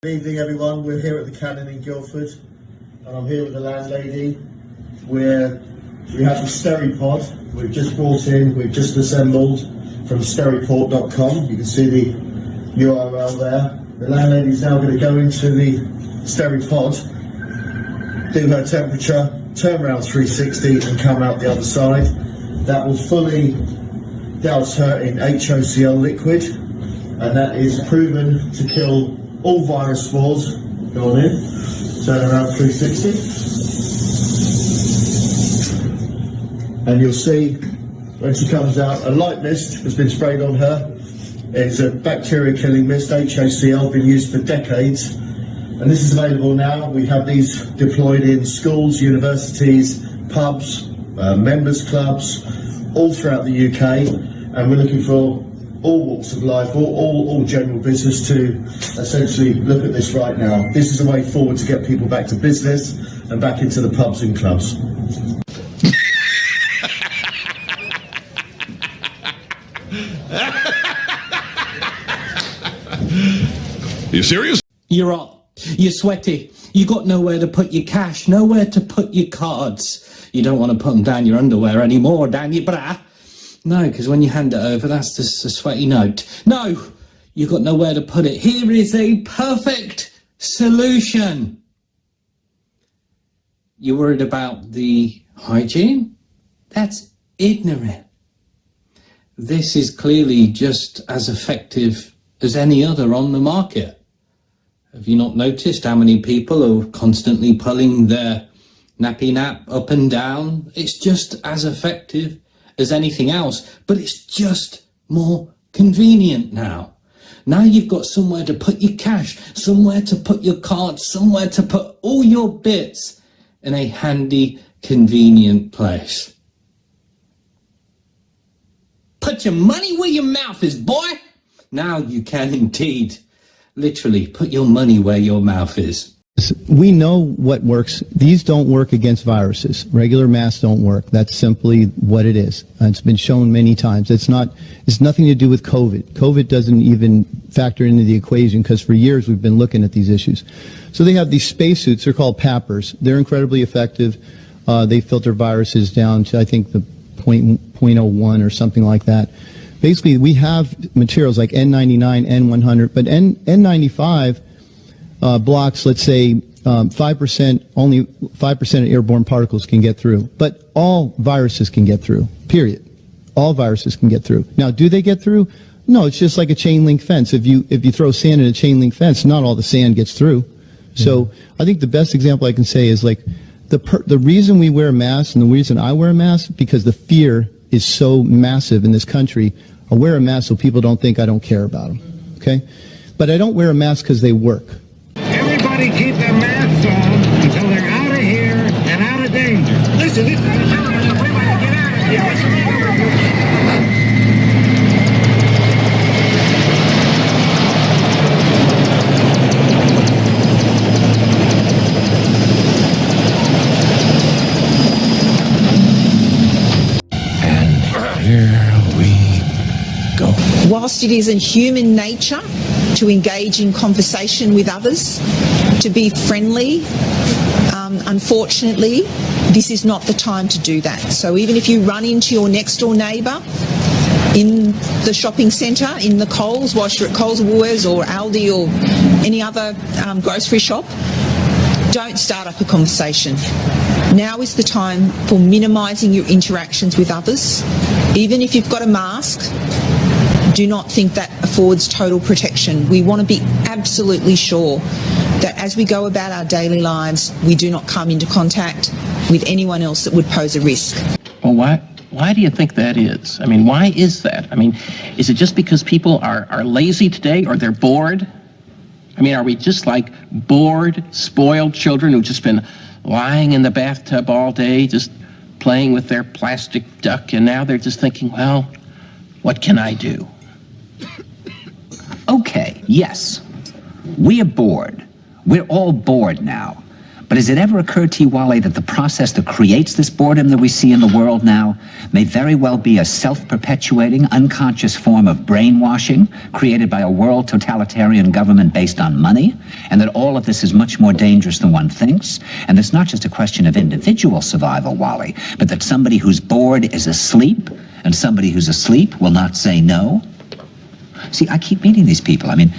Good evening, everyone. We're here at the Cannon in Guildford, and I'm here with the landlady. We have the Steripod. We've just brought in, we've just assembled from steriport.com. You can see the URL there. The landlady is now going to go into the Steripod, do her temperature, turn around 360 and come out the other side. That will fully douse her in HOCl liquid, and that is proven to kill all virus spores. Go on in, turn around 360, and you'll see when she comes out, a light mist has been sprayed on her. It's a bacteria killing mist, HOCl, been used for decades, and this is available now. We have these deployed in schools, universities, pubs, members clubs, all throughout the UK, and we're looking for all walks of life, all general business to essentially look at this right now. This is a way forward to get people back to business and back into the pubs and clubs. You serious? You're hot, you're sweaty, you got nowhere to put your cash, nowhere to put your cards. You don't want to put them down your underwear anymore, down your bra. No, because when you hand it over, that's just a sweaty note. No, you've got nowhere to put it. Here is a perfect solution. You're worried about the hygiene? That's ignorant. This is clearly just as effective as any other on the market. Have you not noticed how many people are constantly pulling their nappy nap up and down? It's just as effective as anything else, but it's just more convenient now. Now you've got somewhere to put your cash, somewhere to put your cards, somewhere to put all your bits in a handy, convenient place. Put your money where your mouth is, boy! Now you can indeed, literally, put your money where your mouth is. We know what works. These don't work against viruses. Regular masks don't work. That's simply what it is. It's been shown many times. It's nothing to do with COVID. COVID doesn't even factor into the equation because for years we've been looking at these issues. So they have these spacesuits. They're called PAPRs. They're incredibly effective. They filter viruses down to, I think, the 0.01 or something like that. Basically, we have materials like N99, N100, but N95 blocks, let's say, 5%, only 5% of airborne particles can get through. But all viruses can get through, period. All viruses can get through. Now, do they get through? No, it's just like a chain link fence. If you throw sand in a chain link fence, not all the sand gets through. So I think the best example I can say is like the reason we wear masks and the reason I wear a mask, because the fear is so massive in this country. I wear a mask so people don't think I don't care about them, okay? But I don't wear a mask because they work. Everybody keep their masks on until they're out of here and out of danger. Listen, this is the gentleman. Everybody get out of here. What's the matter with you? And here we go. Whilst it is in human nature to engage in conversation with others, to be friendly, unfortunately, this is not the time to do that. So even if you run into your next door neighbour in the shopping centre, in the Coles, whilst you're at Coles or Woolworths or Aldi or any other grocery shop, don't start up a conversation. Now is the time for minimising your interactions with others. Even if you've got a mask, do not think that affords total protection. We want to be absolutely sure that as we go about our daily lives, we do not come into contact with anyone else that would pose a risk. Well, why do you think that is? I mean, why is that? I mean, is it just because people are lazy today or they're bored? I mean, are we just like bored, spoiled children who've just been lying in the bathtub all day, just playing with their plastic duck, and now they're just thinking, well, what can I do? Okay, yes, we are bored. We're all bored now. But has it ever occurred to you, Wally, that the process that creates this boredom that we see in the world now may very well be a self-perpetuating, unconscious form of brainwashing created by a world totalitarian government based on money, and that all of this is much more dangerous than one thinks, and it's not just a question of individual survival, Wally, but that somebody who's bored is asleep, and somebody who's asleep will not say no? See, I keep meeting these people. I mean,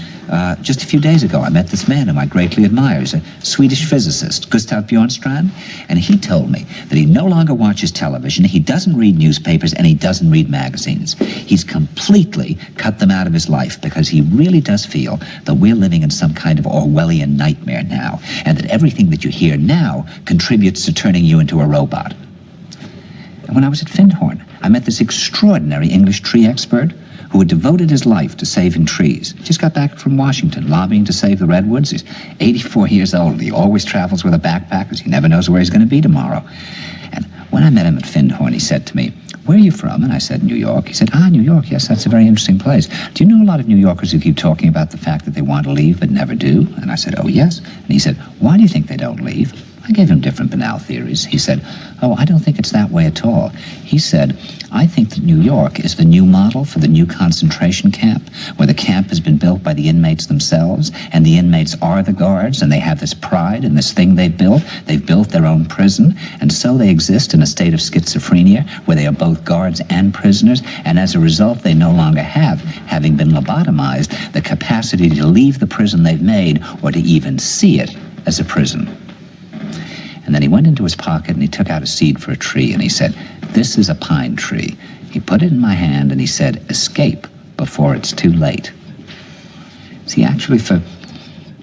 just a few days ago, I met this man whom I greatly admire. He's a Swedish physicist, Gustav Bjornstrand, and he told me that he no longer watches television, he doesn't read newspapers, and he doesn't read magazines. He's completely cut them out of his life because he really does feel that we're living in some kind of Orwellian nightmare now, and that everything that you hear now contributes to turning you into a robot. And when I was at Findhorn, I met this extraordinary English tree expert who had devoted his life to saving trees. Just got back from Washington, lobbying to save the redwoods. He's 84 years old, and he always travels with a backpack because he never knows where he's going to be tomorrow. And when I met him at Findhorn, he said to me, "Where are you from?" And I said, "New York." He said, "New York, yes, that's a very interesting place. Do you know a lot of New Yorkers who keep talking about the fact that they want to leave but never do?" And I said, "Oh, yes." And he said, "Why do you think they don't leave?" I gave him different banal theories. He said, "Oh, I don't think it's that way at all." He said, "I think that New York is the new model for the new concentration camp, where the camp has been built by the inmates themselves, and the inmates are the guards, and they have this pride in this thing they've built. They've built their own prison, and so they exist in a state of schizophrenia, where they are both guards and prisoners, and as a result, they no longer have, having been lobotomized, the capacity to leave the prison they've made, or to even see it as a prison." And then he went into his pocket and he took out a seed for a tree and he said, "This is a pine tree." He put it in my hand and he said, "Escape before it's too late." See, actually for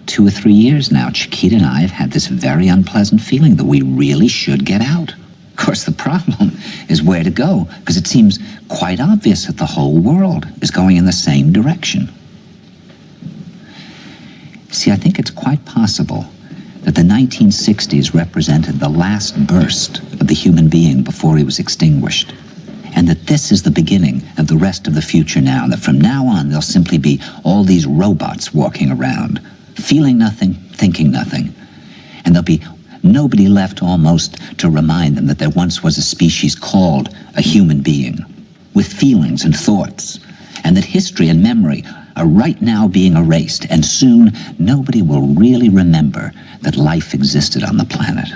2 or 3 years now, Chiquita and I have had this very unpleasant feeling that we really should get out. Of course, the problem is where to go, because it seems quite obvious that the whole world is going in the same direction. See, I think it's quite possible that the 1960s represented the last burst of the human being before he was extinguished, and that this is the beginning of the rest of the future now, and that from now on there'll simply be all these robots walking around, feeling nothing, thinking nothing, and there'll be nobody left almost to remind them that there once was a species called a human being, with feelings and thoughts, and that history and memory are right now being erased, and soon nobody will really remember that life existed on the planet.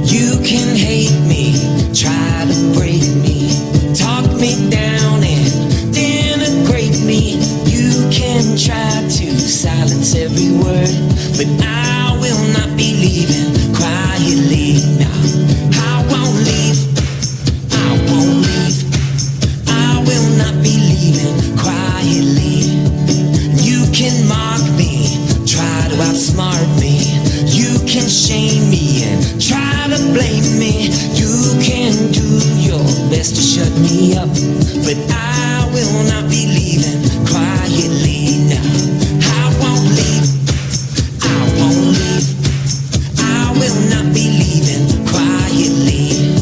You can hate me, try to break me, talk me down and denigrate me. You can try to silence every word, but I will not be leaving quietly. Now, I won't leave, I won't leave, I will not be leaving quietly. You can mock me, try to outsmart me, you can shame me and try to blame me. You can do your best to shut me up, but I will not be leaving quietly. Now, I won't leave, I won't leave, I will not be leaving quietly.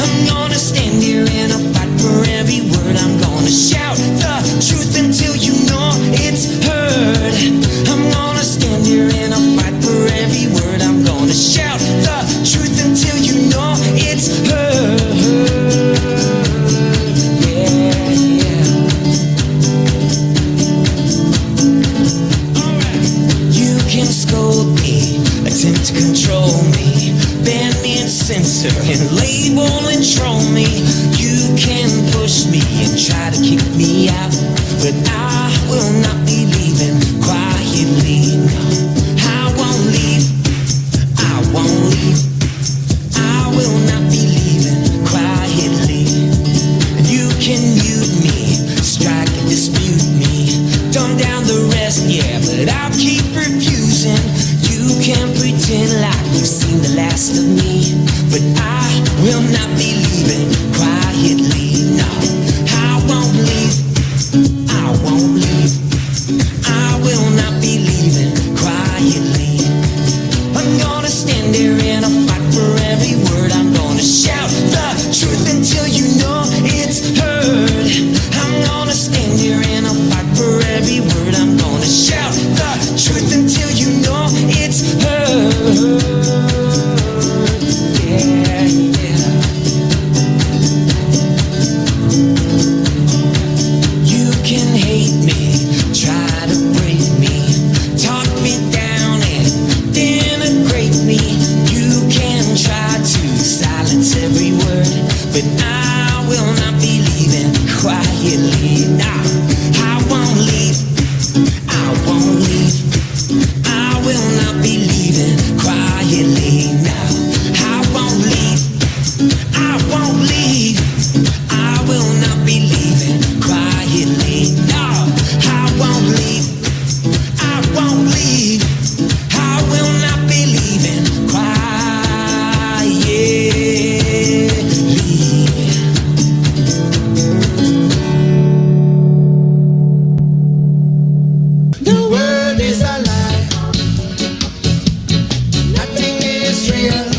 I'm gonna stand here and I'll fight for every word. I'm gonna shout the truth until you know it's heard. I'm gonna stand here and I'll fight for every word. I'm gonna shout the truth until you know it's heard. You can scold me, attempt to control me, ban me and censor and label and troll me. You can push me and try to kick me out, but I will not be leaving quietly. No, I won't leave, I won't leave, I will not be leaving quietly. You can mute me, strike and dispute me, dumb down the rest, yeah, but I'll keep refusing. You can pretend like you've seen the last of me, but I will not be leaving quietly. No, I won't leave, I won't leave, I will not be leaving quietly. believe, I will not be leaving quietly. The world is a lie, nothing is real.